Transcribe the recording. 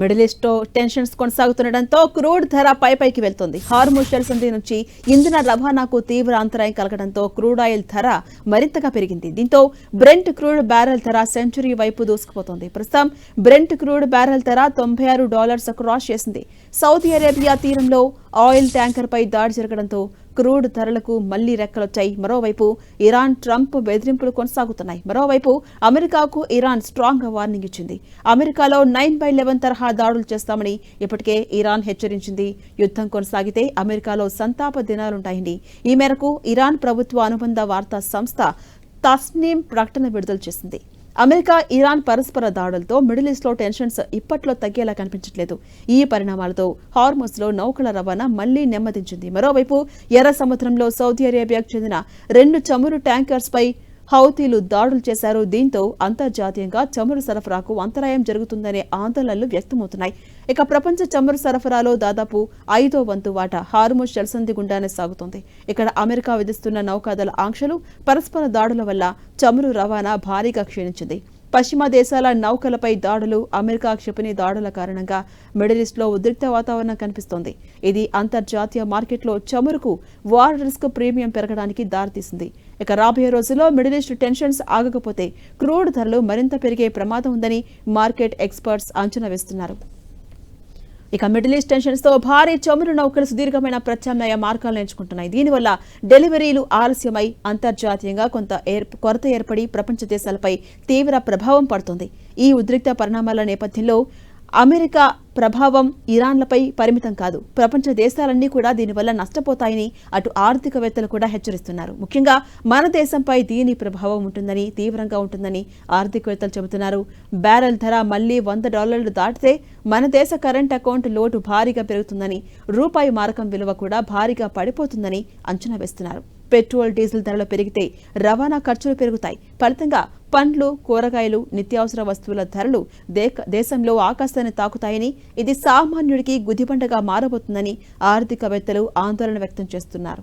Middle east లో tensions కొనసాగుతుండటంతో crude ధర పైకి వెళ్తోంది. హార్ముజ్ జలసంధి నుంచి ఇంధన రవాణాకు తీవ్ర అంతరాయం కలగడంతో క్రూడ్ ఆయిల్ ధర మరింతగా పెరిగింది. దీంతో బ్రెంట్ క్రూడ్ బ్యారెల్ ధర సెంచరీ వైపు దూసుకుపోతోంది. ప్రస్తుతం బ్రెంట్ క్రూడ్ బ్యారెల్ ధర $96 క్రాస్ చేసింది. సౌదీ అరేబియా తీరంలో ఆయిల్ ట్యాంకర్ పై దాడి జరగడంతో క్రూడ్ ధరలకు మళ్లీ రెక్కలొచ్చాయి. మరోవైపు ఇరాన్ ట్రంప్ బెదిరింపులు కొనసాగుతున్నాయి. మరోవైపు అమెరికాకు ఇరాన్ స్ట్రాంగ్ వార్నింగ్ ఇచ్చింది. అమెరికాలో 9/11 తరహా దాడులు చేస్తామని ఇప్పటికే ఇరాన్ హెచ్చరించింది. యుద్ధం కొనసాగితే అమెరికాలో సంతాప దినాలుంటాయని ఈ మేరకు ఇరాన్ ప్రభుత్వ అనుబంధ వార్తా సంస్థ తస్నీమ్ ప్రకటన విడుదల చేసింది. అమెరికా ఇరాన్ పరస్పర దాడులతో మిడిల్ ఈస్ట్ లో టెన్షన్స్ ఇప్పట్లో తగ్గేలా కనిపించట్లేదు. ఈ పరిణామాలతో హార్ముజ్ లో నౌకల రవాణా మళ్లీ నెమ్మదించింది. మరోవైపు ఎర్ర సముద్రంలో సౌదీ అరేబియాకు చెందిన 2 చమురు ట్యాంకర్స్ పై హౌతీలు దాడులు చేశారు. దీంతో అంతర్జాతీయంగా చమురు సరఫరాకు అంతరాయం జరుగుతుందనే ఆందోళనలు వ్యక్తమవుతున్నాయి. ఇక ప్రపంచ చమురు సరఫరాలో దాదాపు 5వ వంతు వాటా హార్ముజ్ జలసంధి గుండానే సాగుతోంది. ఇక్కడ అమెరికా విధిస్తున్న నౌకాదళ ఆంక్షలు, పరస్పర దాడుల వల్ల చమురు రవాణా భారీగా క్షీణించింది. పశ్చిమ దేశాల నౌకలపై దాడులు, అమెరికా క్షిపణి దాడుల కారణంగా మిడిల్ ఈస్ట్ లో ఉద్రిక్త వాతావరణం కనిపిస్తోంది. ఇది అంతర్జాతీయ మార్కెట్లో చమురుకు వార్ రిస్క్ ప్రీమియం పెరగడానికి దారితీసింది. ఇక రాబోయే రోజుల్లో మిడిల్ ఈస్ట్ టెన్షన్స్ ఆగకపోతే క్రూడ్ ధరలు మరింత పెరిగే ప్రమాదం ఉందని మార్కెట్ ఎక్స్పర్ట్స్ అంచనా వేస్తున్నారు. ఇక మిడిల్ ఈస్ట్ టెన్షన్స్ తో భారీ చమురు నౌకలు సుదీర్ఘమైన ప్రత్యామ్నాయ మార్గాలను ఎంచుకుంటున్నాయి. దీనివల్ల డెలివరీలు ఆలస్యమై అంతర్జాతీయంగా కొరత ఏర్పడి ప్రపంచ దేశాలపై తీవ్ర ప్రభావం పడుతుంది. ఈ ఉద్రిక్త పరిణామాల నేపథ్యంలో అమెరికా ప్రభావం ఇరాన్లపై పరిమితం కాదు, ప్రపంచ దేశాలన్నీ కూడా దీనివల్ల నష్టపోతాయని అటు ఆర్థికవేత్తలు కూడా హెచ్చరిస్తున్నారు. ముఖ్యంగా మన దేశంపై దీని ప్రభావం ఉంటుందని, తీవ్రంగా ఉంటుందని ఆర్థికవేత్తలు చెబుతున్నారు. బ్యారెల్ ధర మళ్లీ $100 దాటితే మన దేశ కరెంట్ అకౌంట్ లోటు భారీగా పెరుగుతుందని, రూపాయి మారకం విలువ కూడా భారీగా పడిపోతుందని అంచనా వేస్తున్నారు. పెట్రోల్, డీజిల్ ధరలు పెరిగితే రవాణా ఖర్చులు పెరుగుతాయి. ఫలితంగా పండ్లు, కూరగాయలు, నిత్యావసర వస్తువుల ధరలు దేశంలో ఆకాశాన్ని తాకుతాయని, ఇది సామాన్యుడికి గుదిబండగా మారబోతుందని ఆర్థికవేత్తలు ఆందోళన వ్యక్తం చేస్తున్నారు.